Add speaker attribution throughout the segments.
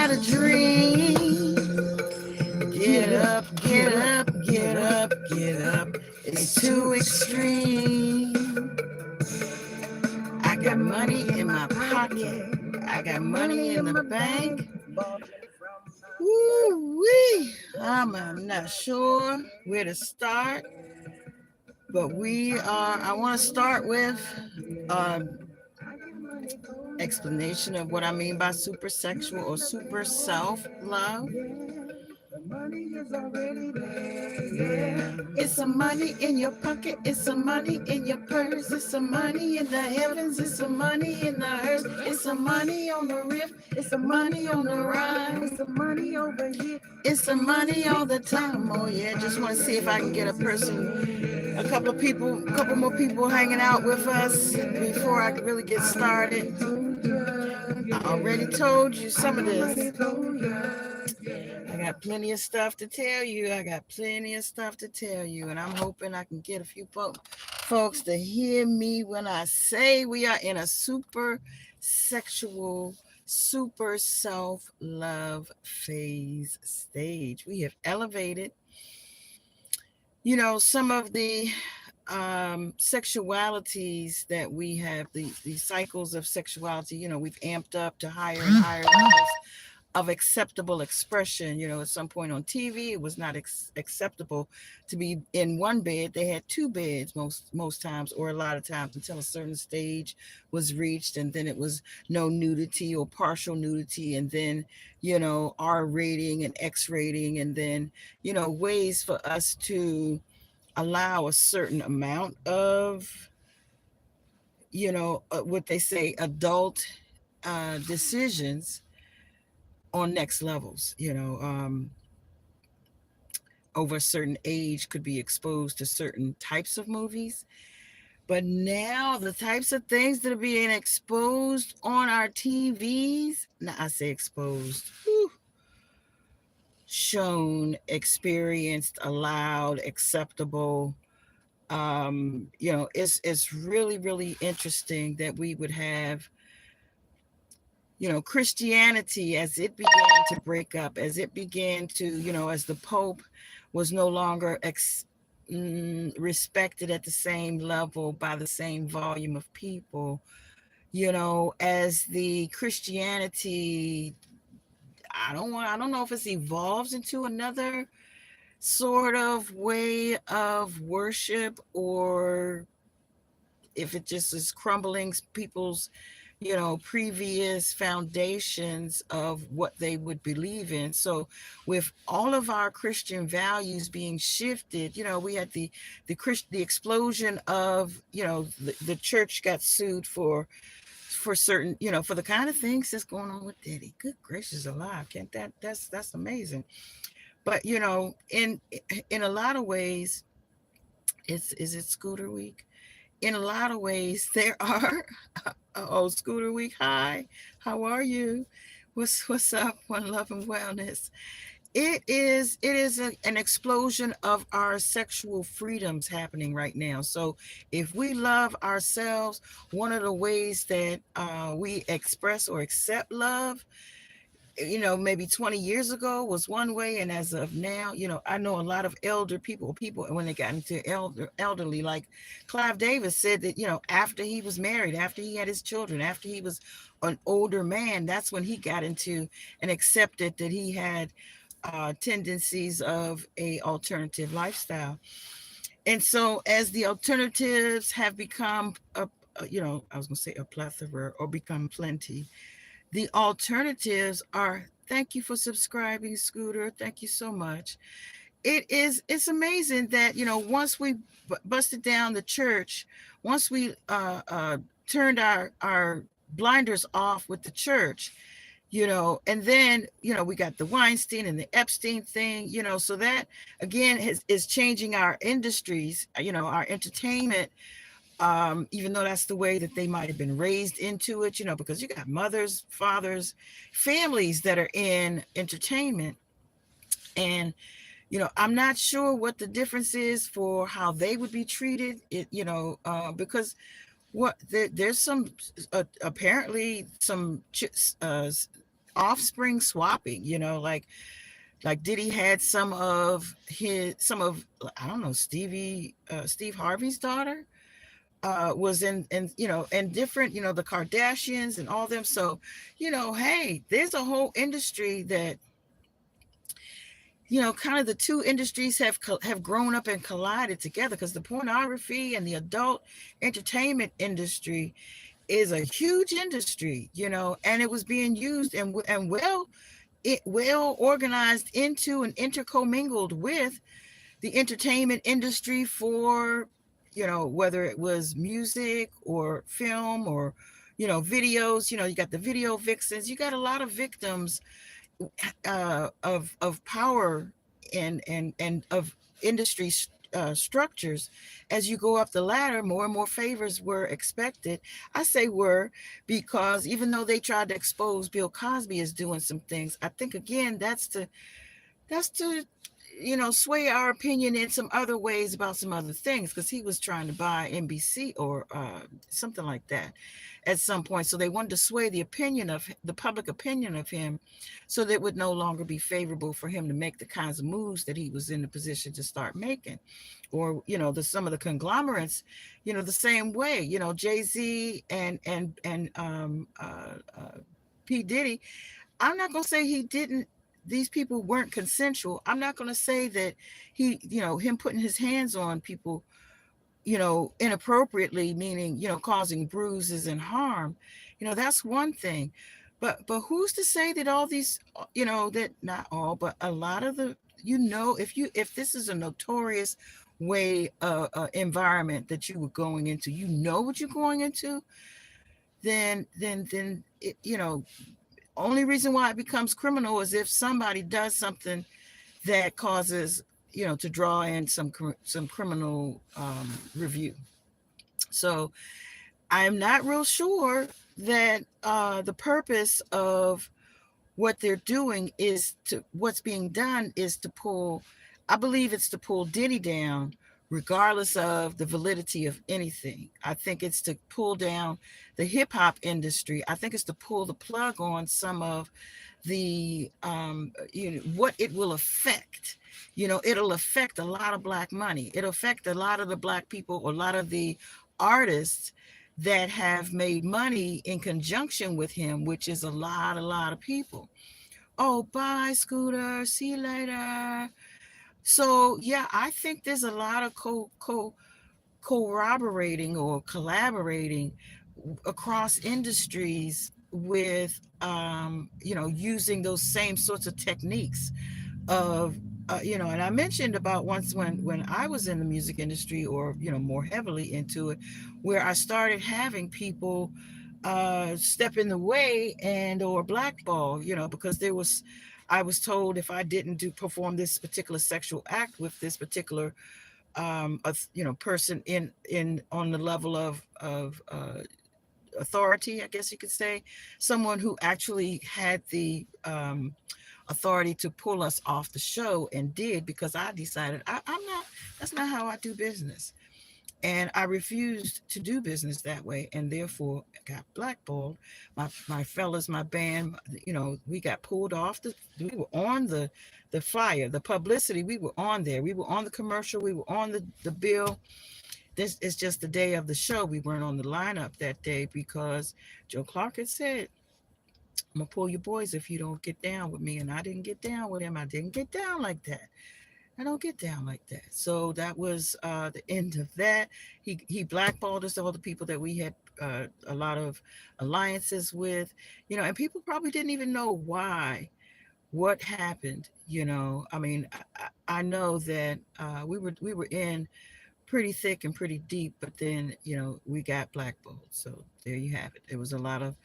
Speaker 1: got a dream. Get up, get up, get up, get up. It's too extreme. I got money in my pocket. I got money in the bank. Woo-wee. I'm not sure where to start, but I want to start with um, explanation of what I mean by super sexual or super self love. It's some money in your pocket, it's some money in your purse, it's some money in the heavens, it's some money in the earth, it's some money on the riff, it's some money on the ride, it's some money over here, it's some money all the time. Oh yeah, just want to see if I can get a couple more people hanging out with us before I really get started. I already told you some of this. I got plenty of stuff to tell you. And I'm hoping I can get a few folks to hear me when I say we are in a super sexual, super self love phase stage. We have elevated, some of the sexualities that we have, the cycles of sexuality, we've amped up to higher and higher levels of acceptable expression. At some point on TV, it was not acceptable to be in one bed. They had two beds most times, or a lot of times, until a certain stage was reached, and then it was no nudity or partial nudity, and then R rating and X rating, and then ways for us to allow a certain amount of what they say adult decisions on next levels. Over a certain age could be exposed to certain types of movies. But now the types of things that are being exposed on our TVs, now I say exposed, shown, experienced, allowed, acceptable. It's really, really interesting that we would have, Christianity, as it began to break up, as it began to, as the Pope was no longer respected at the same level by the same volume of people, as the Christianity, I don't know if it's evolves into another sort of way of worship, or if it just is crumbling people's previous foundations of what they would believe in. So with all of our Christian values being shifted, we had the explosion of, the church got sued for certain, for the kind of things that's going on with Diddy. Good gracious alive. Can't that's amazing. But in a lot of ways, is it Scooter Week? In a lot of ways, there are. Oh, Scooter Week. Hi, how are you? What's up? One Love and Wellness. An explosion of our sexual freedoms happening right now. So if we love ourselves, one of the ways that we express or accept love, maybe 20 years ago was one way, and as of now, I know a lot of elder people when they got into elderly, like Clive Davis said that, after he was married, after he had his children, after he was an older man, that's when he got into and accepted that he had tendencies of a alternative lifestyle. And so as the alternatives have become I was going to say a plethora, or become plenty, the alternatives are, thank you for subscribing, Scooter. Thank you so much. It's amazing that, once we busted down the church, once we turned our blinders off with the church, and then, we got the Weinstein and the Epstein thing, so that again is changing our industries, our entertainment, even though that's the way that they might have been raised into it, because you got mothers, fathers, families that are in entertainment. And, I'm not sure what the difference is for how they would be treated, because there's some, apparently some offspring swapping, like Diddy had some of I don't know, Steve Harvey's daughter was in different, the Kardashians and all them. So, hey, there's a whole industry that, kind of the two industries have grown up and collided together, because the pornography and the adult entertainment industry is a huge industry, and it was being used and well organized into and intercommingled with the entertainment industry for, whether it was music or film or, videos. You got the video vixens. You got a lot of victims of power and of industry structures. As you go up the ladder, more and more favors were expected. I say were, because even though they tried to expose Bill Cosby as doing some things, I think again that's to sway our opinion in some other ways about some other things, because he was trying to buy NBC or something like that at some point. So they wanted to sway the public opinion of him, so that it would no longer be favorable for him to make the kinds of moves that he was in the position to start making. Or some of the conglomerates, the same way. Jay-Z and P. Diddy. I'm not going to say he didn't, these people weren't consensual. I'm not going to say that him putting his hands on people, inappropriately, meaning, causing bruises and harm, that's one thing. But who's to say that all these, that not all, but a lot of the, if this is a notorious way, environment that you were going into, what you're going into, then it, only reason why it becomes criminal is if somebody does something that causes, to draw in some criminal review. So I'm not real sure that the purpose of what they're doing what's being done is to pull, I believe it's to pull Diddy down, regardless of the validity of anything. I think it's to pull down the hip hop industry. I think it's to pull the plug on some of the, what it will affect. It'll affect a lot of Black money. It'll affect a lot of the Black people, or a lot of the artists that have made money in conjunction with him, which is a lot of people. Oh, bye, Scooter. See you later. So yeah, I think there's a lot of corroborating or collaborating across industries with, using those same sorts of techniques of, and I mentioned about once when I was in the music industry, or more heavily into it, where I started having people step in the way and or blackball, because I was told if I didn't perform this particular sexual act with this particular person in on the level of authority, I guess you could say, someone who actually had the authority to pull us off the show, and did, because I decided I'm not, that's not how I do business. And I refused to do business that way, and therefore got blackballed. My fellas, my band, we got pulled off. We were on the flyer, the publicity. We were on there. We were on the commercial. We were on the bill. This is just the day of the show. We weren't on the lineup that day because Joe Clark had said, "I'm gonna pull your boys if you don't get down with me." And I didn't get down with him. I didn't get down like that. I don't get down like that. So that was the end of that. He blackballed us, all the people that we had a lot of alliances with, and people probably didn't even know why, what happened. I mean, I know that we were in pretty thick and pretty deep, but then we got blackballed. So there you have it. It was a lot of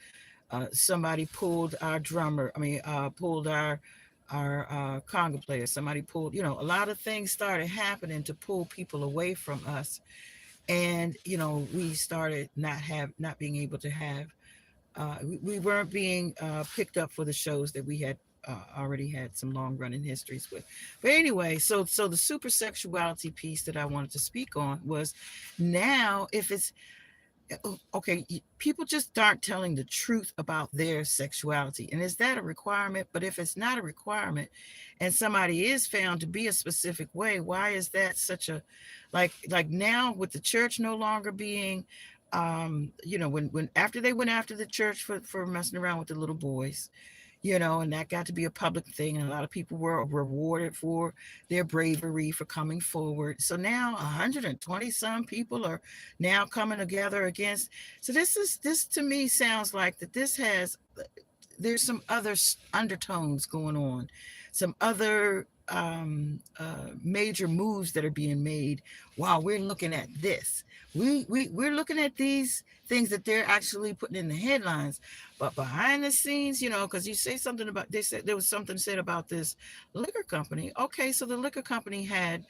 Speaker 1: somebody pulled our drummer. I mean, pulled our conga player. Somebody pulled, a lot of things started happening to pull people away from us. And, we started not being able to have, we weren't being picked up for the shows that we had already had some long running histories with. But anyway, so the super sexuality piece that I wanted to speak on was, now, if it's, Okay, people just aren't telling the truth about their sexuality. And is that a requirement? But if it's not a requirement and somebody is found to be a specific way, why is that such a, like now with the church no longer being, when after they went after the church for messing around with the little boys, and that got to be a public thing. And a lot of people were rewarded for their bravery for coming forward. So now 120 some people are now coming together against. So this to me sounds like that this has, there's some other undertones going on, some other major moves that are being made while we're looking at this. We're looking at these things that they're actually putting in the headlines, but behind the scenes, because you say something about, they said there was something said about this liquor company. Okay, so the liquor company had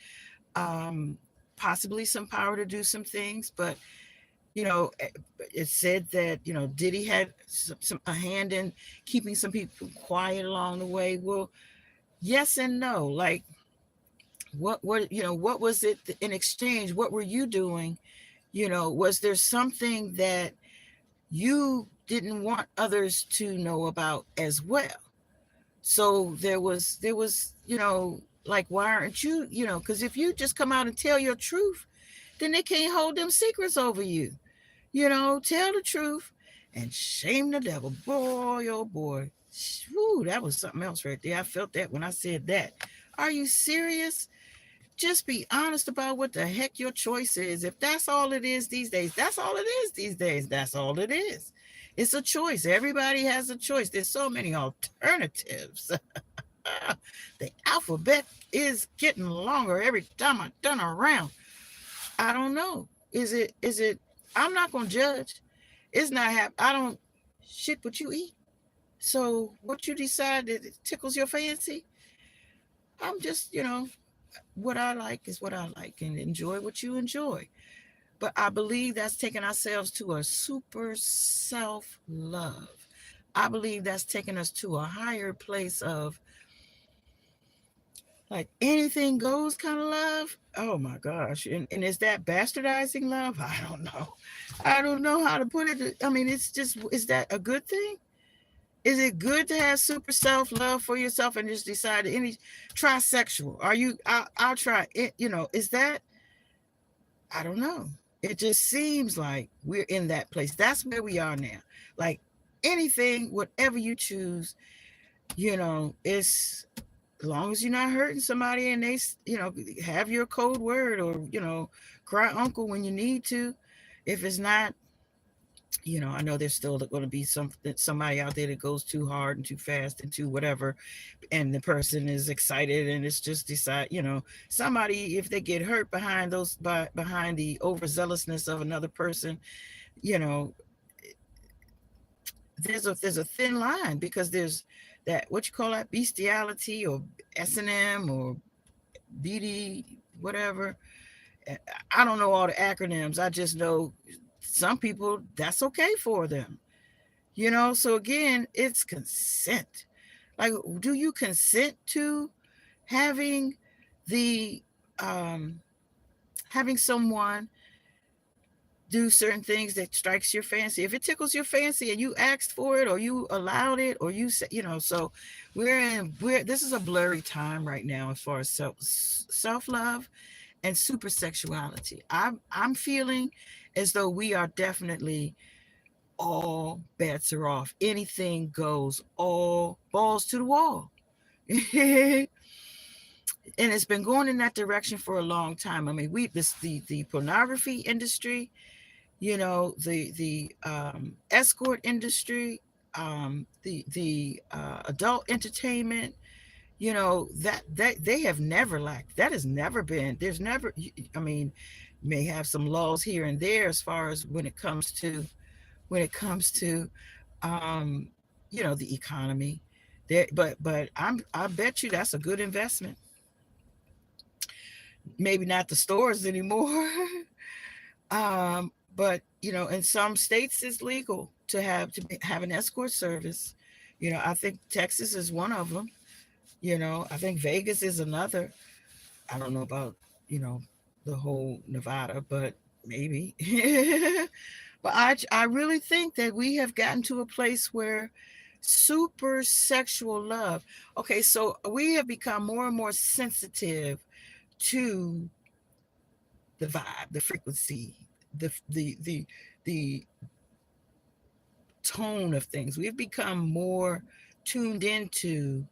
Speaker 1: um, possibly some power to do some things, but you know, it said that Diddy had a hand in keeping some people quiet along the way. Well, yes and no. Like, what was it in exchange? What were you doing? Was there something that you didn't want others to know about as well? So there was like, why aren't you, because if you just come out and tell your truth, then they can't hold them secrets over you. Tell the truth and shame the devil. Boy, oh boy. Woo, that was something else right there. I felt that when I said that. Are you serious? Just be honest about what the heck your choice is. If that's all it is these days, that's all it is these days. That's all it is. It's a choice. Everybody has a choice. There's so many alternatives. The alphabet is getting longer every time I turn around. I don't know. Is it I'm not gonna judge. It's not I don't shit what you eat. So what you decide that it tickles your fancy, I'm just, what I like is what I like, and enjoy what you enjoy. But I believe that's taking ourselves to a super self love. I believe that's taking us to a higher place of like anything goes kind of love. Oh my gosh. And is that bastardizing love? I don't know. I don't know how to put it. I mean, it's just, is that a good thing? Is it good to have super self love for yourself and just decide any trisexual? Are you, I'll try it. Is that, I don't know. It just seems like we're in that place. That's where we are now. Like anything, whatever you choose, it's, as long as you're not hurting somebody and they, have your code word, or, cry uncle when you need to. If it's not, I know there's still going to be somebody out there that goes too hard and too fast and too whatever, and the person is excited and it's just decide, somebody, if they get hurt behind the overzealousness of another person, you know, there's a thin line, because there's that, what you call that, bestiality, or S&M, or BD, whatever. I don't know all the acronyms. I just know some people, that's okay for them. So again, it's consent. Like, do you consent to having the having someone do certain things that strikes your fancy? If it tickles your fancy and you asked for it, or you allowed it, or you said, so this is a blurry time right now as far as self-love and super sexuality. I'm feeling as though we are definitely, all bets are off. Anything goes, all balls to the wall. And it's been going in that direction for a long time. I mean, the pornography industry, the escort industry, the adult entertainment, that they have never lacked. That has never been. There's never. I mean, may have some lulls here and there as far as when it comes to um, the economy. There, but I bet you that's a good investment. Maybe not the stores anymore. But in some states it's legal to have an escort service. I think Texas is one of them. I think Vegas is another. I don't know about, the whole Nevada, but maybe. But I really think that we have gotten to a place where super sexual love. Okay, so we have become more and more sensitive to the vibe, the frequency, the tone of things. We've become more tuned into,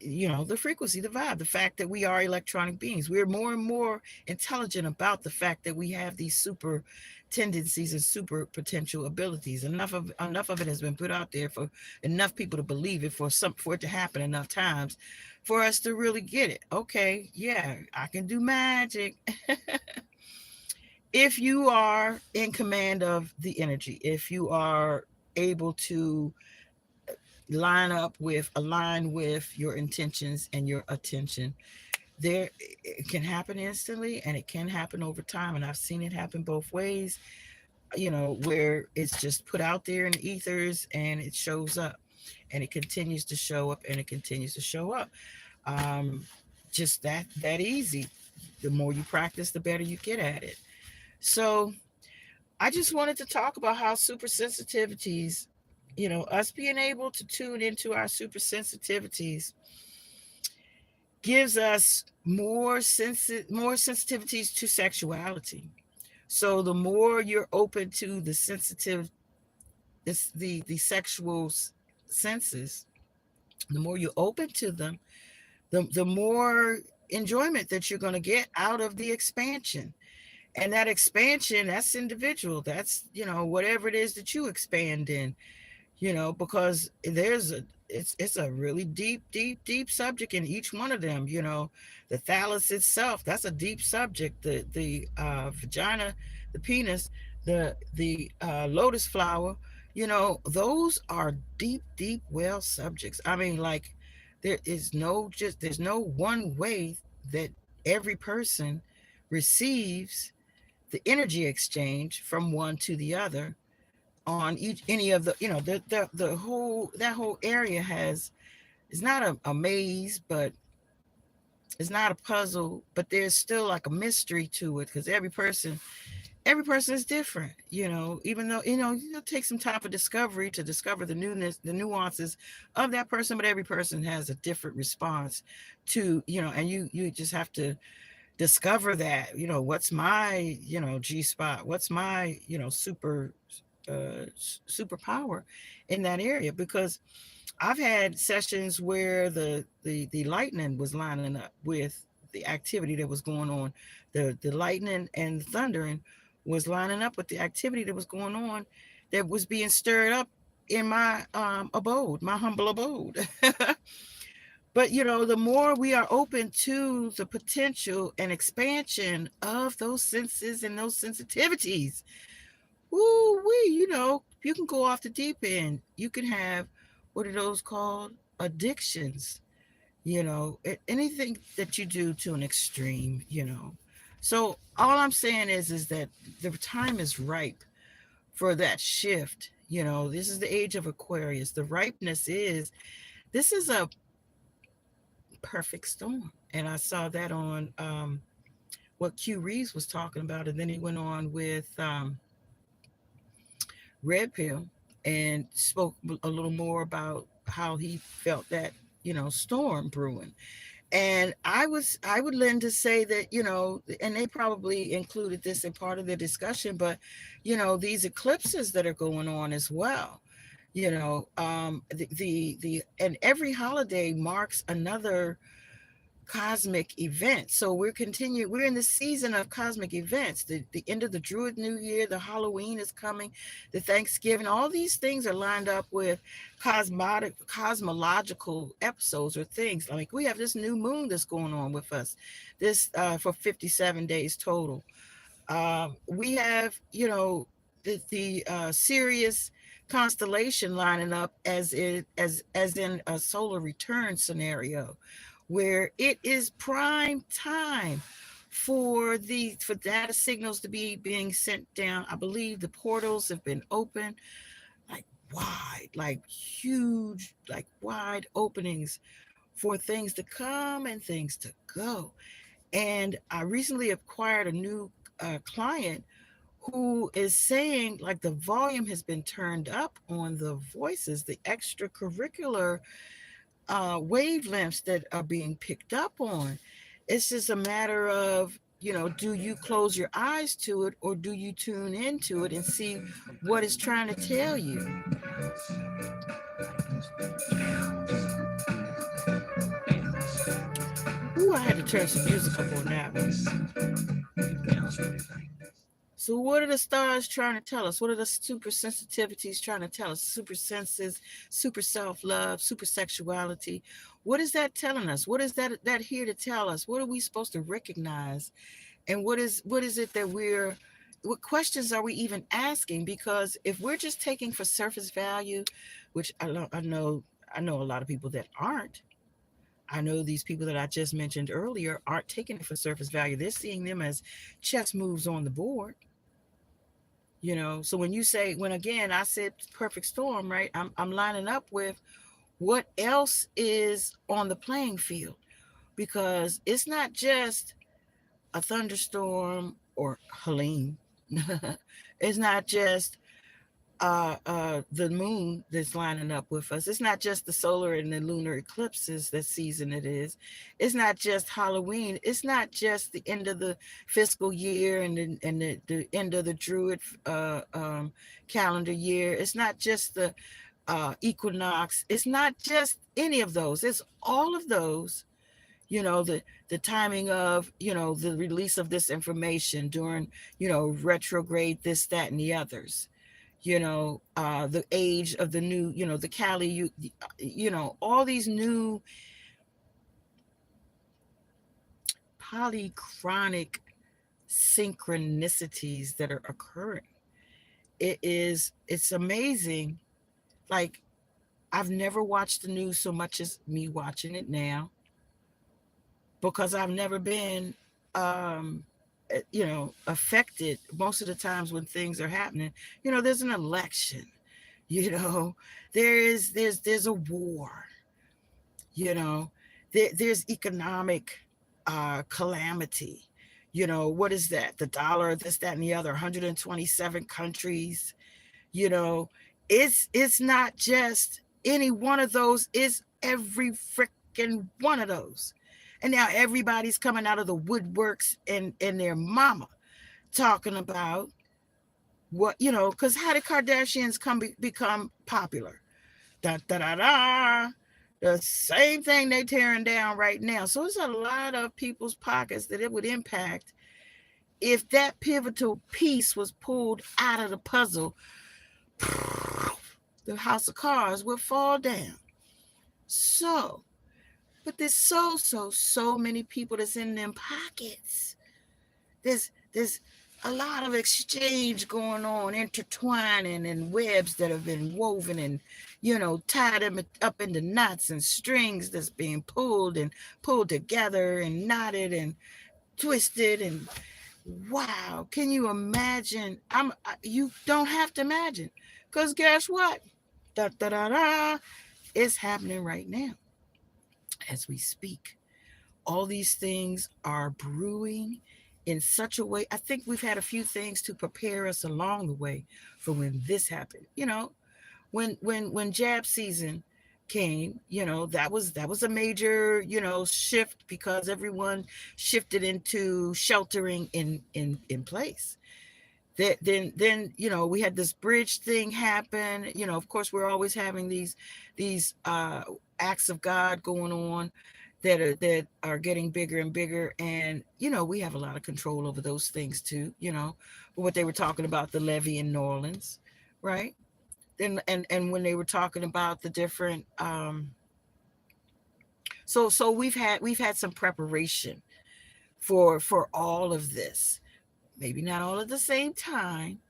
Speaker 1: the frequency, the vibe, the fact that we are electronic beings. We're more and more intelligent about the fact that we have these super tendencies and super potential abilities. Enough of it has been put out there for enough people to believe it, for it to happen enough times for us to really get it. Okay, yeah, I can do magic. If you are in command of the energy, if you are able to align with your intentions and your attention, there it can happen instantly and it can happen over time. And I've seen it happen both ways, where it's just put out there in the ethers and it shows up, and it continues to show up, and it continues to show up. um just that easy. The more you practice, the better you get at it. So I just wanted to talk about how super sensitivities, us being able to tune into our super sensitivities gives us more sensitivities to sexuality. So the more you're open to the sensitive, the sexual senses, the more you're open to them, the more enjoyment that you're going to get out of the expansion. And that expansion, that's individual. That's, whatever it is that you expand in, because it's a really deep subject in each one of them. The thallus itself, that's a deep subject. The vagina, the penis, the lotus flower, those are deep well subjects. I mean, like, there's no one way that every person receives the energy exchange from one to the other on each any of the, the whole that whole area has, it's not a maze, but it's not a puzzle, but there's still like a mystery to it, because every person is different. Even though, it'll take some time for discovery to discover the newness, the nuances of that person, but every person has a different response to, and you just have to discover that, what's my, G spot, what's my, superpower in that area. Because I've had sessions where the lightning was lining up with the activity that was going on. The lightning and the thundering was lining up with the activity that was going on, that was being stirred up in my abode, my humble abode. But the more we are open to the potential and expansion of those senses and those sensitivities, ooh, you can go off the deep end. You can have, what are those called? Addictions. Anything that you do to an extreme. So all I'm saying is that the time is ripe for that shift. This is the age of Aquarius. The ripeness is, this is a perfect storm. And I saw that on what Q Reeves was talking about. And then he went on with Red Pill and spoke a little more about how he felt that, storm brewing. And I would lend to say that, and they probably included this in part of the discussion, but, these eclipses that are going on as well. And every holiday marks another cosmic event. So we're in the season of cosmic events. The end of the Druid New Year, the Halloween is coming, the Thanksgiving, all these things are lined up with cosmological episodes or things. Like, we have this new moon that's going on with us, this for 57 days total. We have, the Sirius constellation lining up as in a solar return scenario, where it is prime time for data signals to be being sent down. I believe the portals have been open, like like huge, like wide openings for things to come and things to go. And I recently acquired a new client who is saying like the volume has been turned up on the voices, the extracurricular wavelengths that are being picked up on. It's just a matter of, do you close your eyes to it or do you tune into it and see what it's trying to tell you? Ooh, I had to turn some music up on that one. So what are the stars trying to tell us? What are the super sensitivities trying to tell us? Super senses, super self-love, super sexuality. What is that telling us? What is that here to tell us? What are we supposed to recognize? And what is it that what questions are we even asking? Because if we're just taking for surface value, which I know a lot of people that aren't. I know these people that I just mentioned earlier aren't taking it for surface value. They're seeing them as chess moves on the board. So when again I said perfect storm, right? I'm lining up with what else is on the playing field, because it's not just a thunderstorm or Helene. It's not just the moon that's lining up with us. It's not just the solar and the lunar eclipses that season it is. It's not just Halloween. It's not just the end of the fiscal year and the end of the Druid calendar year. It's not just the equinox. It's not just any of those. It's all of those. The timing of the release of this information during retrograde, this, that, and the others. The age of the new, the Kali, all these new polychronic synchronicities that are occurring. It's amazing. Like, I've never watched the news so much as me watching it now, because I've never been affected most of the times when things are happening. There's an election, you know there's a war, you know there's economic calamity. What is that? The dollar, this, that, and the other, 127 countries. you know it's not just any one of those, it's every freaking one of those. And now everybody's coming out of the woodworks and their mama talking about what, because how did Kardashians become popular? Da da da da. The same thing they tearing down right now. So it's a lot of people's pockets that it would impact if that pivotal piece was pulled out of the puzzle. The house of cards would fall down. So, but there's so many people that's in them pockets. There's a lot of exchange going on, intertwining, and webs that have been woven and tied up into knots and strings that's being pulled and pulled together and knotted and twisted. And wow, can you imagine? You don't have to imagine, because guess what? Da da da da. It's happening right now as we speak. All these things are brewing in such a way. I think we've had a few things to prepare us along the way for when this happened. When jab season came, that was a major, shift, because everyone shifted into sheltering in place. Then we had this bridge thing happen. Of course, we're always having these acts of God going on that are getting bigger and bigger, and we have a lot of control over those things too. What they were talking about, the levee in New Orleans, right? Then and when they were talking about the different so we've had some preparation for all of this. Maybe not all at the same time,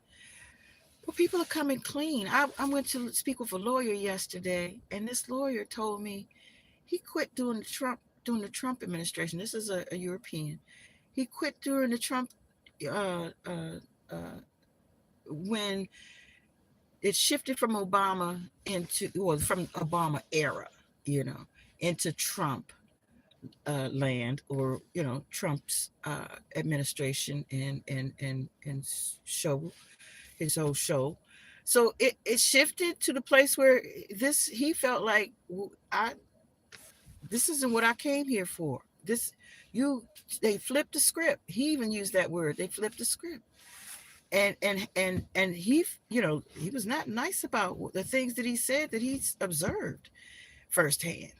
Speaker 1: but people are coming clean. I went to speak with a lawyer yesterday, and this lawyer told me he quit during the Trump administration. This is a European. He quit during the Trump uh, uh, uh, when it shifted from Obama from Obama era, into Trump. land, or Trump's administration, and show his whole show. So it shifted to the place where this he felt like, I this isn't what I came here for. This you They flipped the script. He even used that word. They flipped the script. And he was not nice about the things that he said that he's observed firsthand.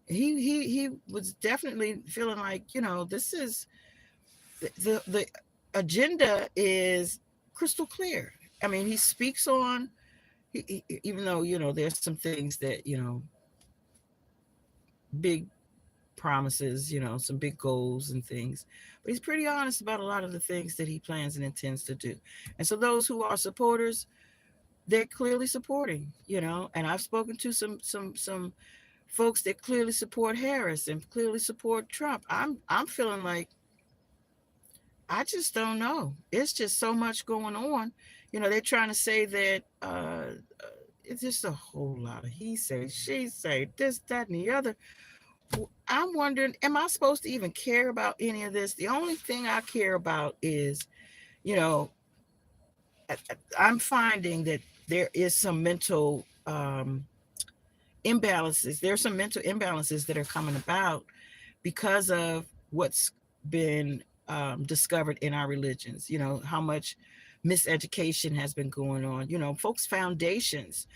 Speaker 1: He was definitely feeling like, this is the agenda is crystal clear. I mean, he speaks on, even though, there's some things that, big promises, some big goals and things, but he's pretty honest about a lot of the things that he plans and intends to do. And so those who are supporters, they're clearly supporting, and I've spoken to some folks that clearly support Harris and clearly support Trump. I'm feeling like, I just don't know. It's just so much going on. They're trying to say that it's just a whole lot of he say, she say, this, that, and the other. I'm wondering, am I supposed to even care about any of this? The only thing I care about is, you know, I'm finding that there is some mental imbalances. There's some mental imbalances that are coming about because of what's been discovered in our religions. How much miseducation has been going on. Folks' foundations,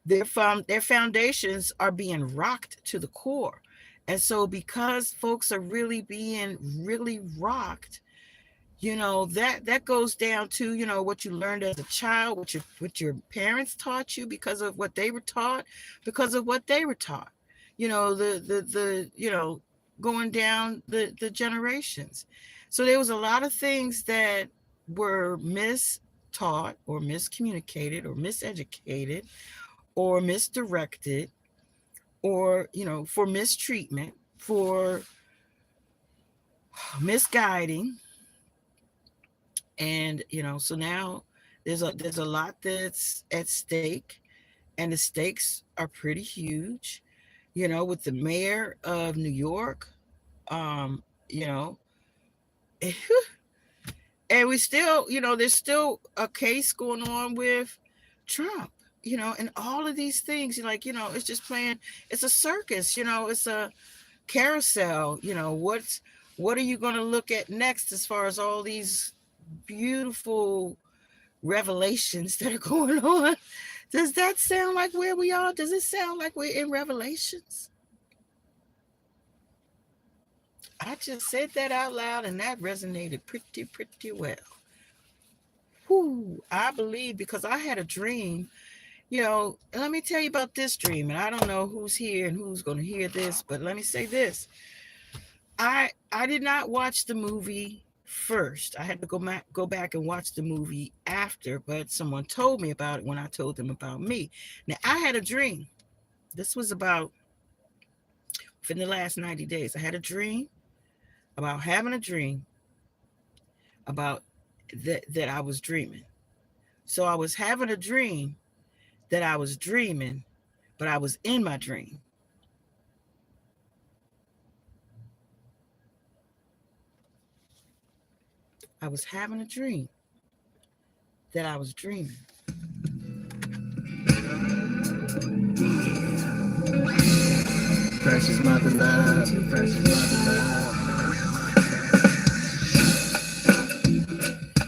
Speaker 1: their foundations are being rocked to the core. And so because folks are really being really rocked, that goes down to, what you learned as a child, what your parents taught you, because of what they were taught, because of what they were taught, the going down the generations. So there was a lot of things that were mistaught or miscommunicated or miseducated or misdirected, or for mistreatment, for misguiding. And so now there's a lot that's at stake, and the stakes are pretty huge. With the mayor of New York, you know and we still, there's still a case going on with Trump, and all of these things, it's just playing. It's a circus, it's a carousel. What are you going to look at next, as far as all these beautiful revelations that are going on? Does that sound like where we are? Does it sound like we're in Revelations? I just said that out loud, and that resonated pretty well. Whew, I believe, because I had a dream. Let me tell you about this dream, and I don't know who's here and who's going to hear this, but let me say this. I did not watch the movie first. I had to go back and watch the movie after, but someone told me about it when I told them about me. Now, I had a dream. This was about within the last 90 days. I had a dream about having a dream about that I was dreaming. So I was having a dream that I was dreaming, but I was in my dream. I was having a dream that I was dreaming.
Speaker 2: Precious mother love, precious mother love.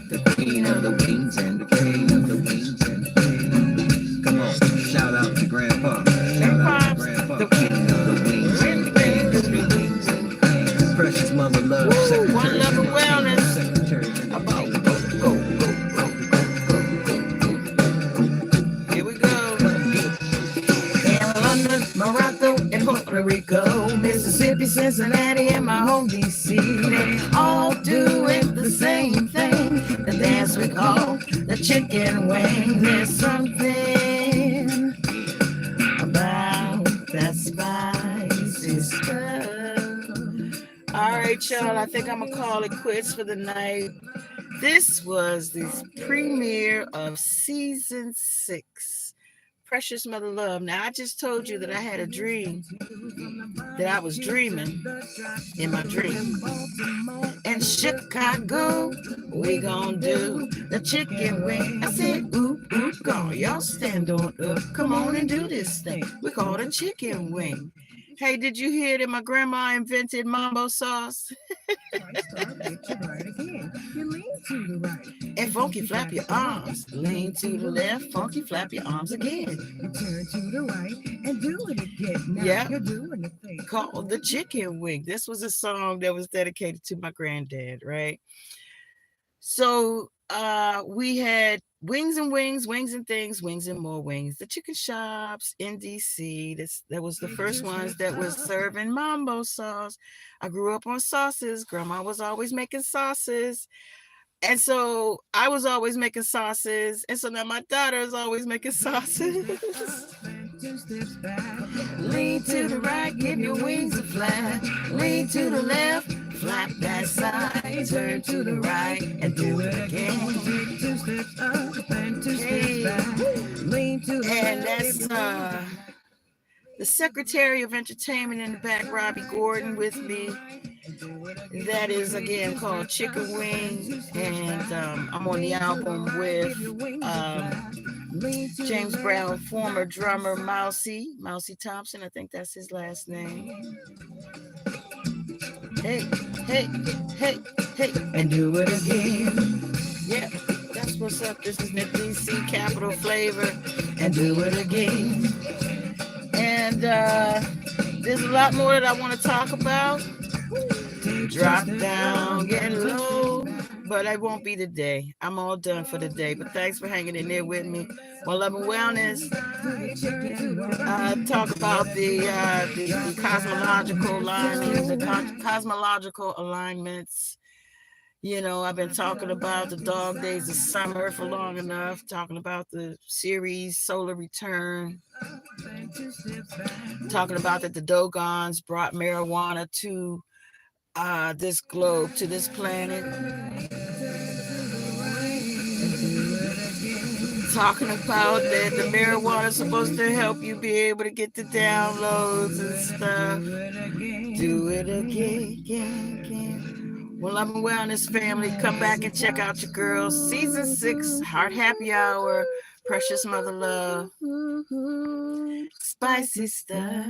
Speaker 2: The queen of the wings and the king of the wings and the king. Come on, shout out to Grandpa. Shout out to Grandpa. The king of the wings and the king of the wings and the king. Precious mother love, secretary.
Speaker 1: One love and wellness.
Speaker 2: Secretary.
Speaker 1: About go. Here we go. In London, Morocco, and Puerto Rico, Mississippi, Cincinnati, and my home DC. They all doing the same thing. The dance we call the chicken wing. There's something about that spicy stuff. All right, y'all. I think I'm gonna call it quits for the night. This was the premiere of season 6, Precious Mother Love. Now, I just told you that I had a dream, that I was dreaming in my dream. In Chicago, we gon' do the chicken wing. I said, ooh, ooh, gone. Y'all stand on up. Come on and do this thing. We call it a chicken wing. Hey, did you hear that my grandma invented mambo sauce? You lean to the right. And funky flap your arms. Lean to the left. Funky flap your arms again. You turn to the right and do it again. Now yeah, you're doing the thing called the chicken wing. This was a song that was dedicated to my granddad, right? So we had Wings and Wings, Wings and Things, Wings and More Wings. The chicken shops in DC. That was the first ones that was serving mambo sauce. I grew up on sauces. Grandma was always making sauces. And so I was always making sauces. And so now my daughter is always making sauces. Lean to the right, give your wings a flap. Lean to the left, flap that side. Turn to the right and do it again. Take 2 steps up and 2 steps back. Lean to the left. And that's the Secretary of Entertainment in the back, Robbie Gordon, with me. That is again called Chicken Wing, and I'm on the album with James Brown, former drummer Mousy Thompson. I think that's his last name. Hey, hey, hey, hey, and do it again. Yeah, that's what's up. This is the DC Capital Flavor, and do it again. And there's a lot more that I want to talk about. Drop down, get low, but I won't be today. I'm all done for the day, but thanks for hanging in there with me. More Love and Wellness. Talk about the cosmological alignments, the cosmological alignments. You know, I've been talking about the dog days of summer for long enough, talking about the series Solar Return, talking about that the Dogons brought marijuana to this globe, to this planet. Talking about that the marijuana is supposed to help you be able to get the downloads and stuff. Do it again. Well, Love and Wellness family, come back and check out your girls. Season 6, Heart Happy Hour, Precious Mother Love, spicy stuff.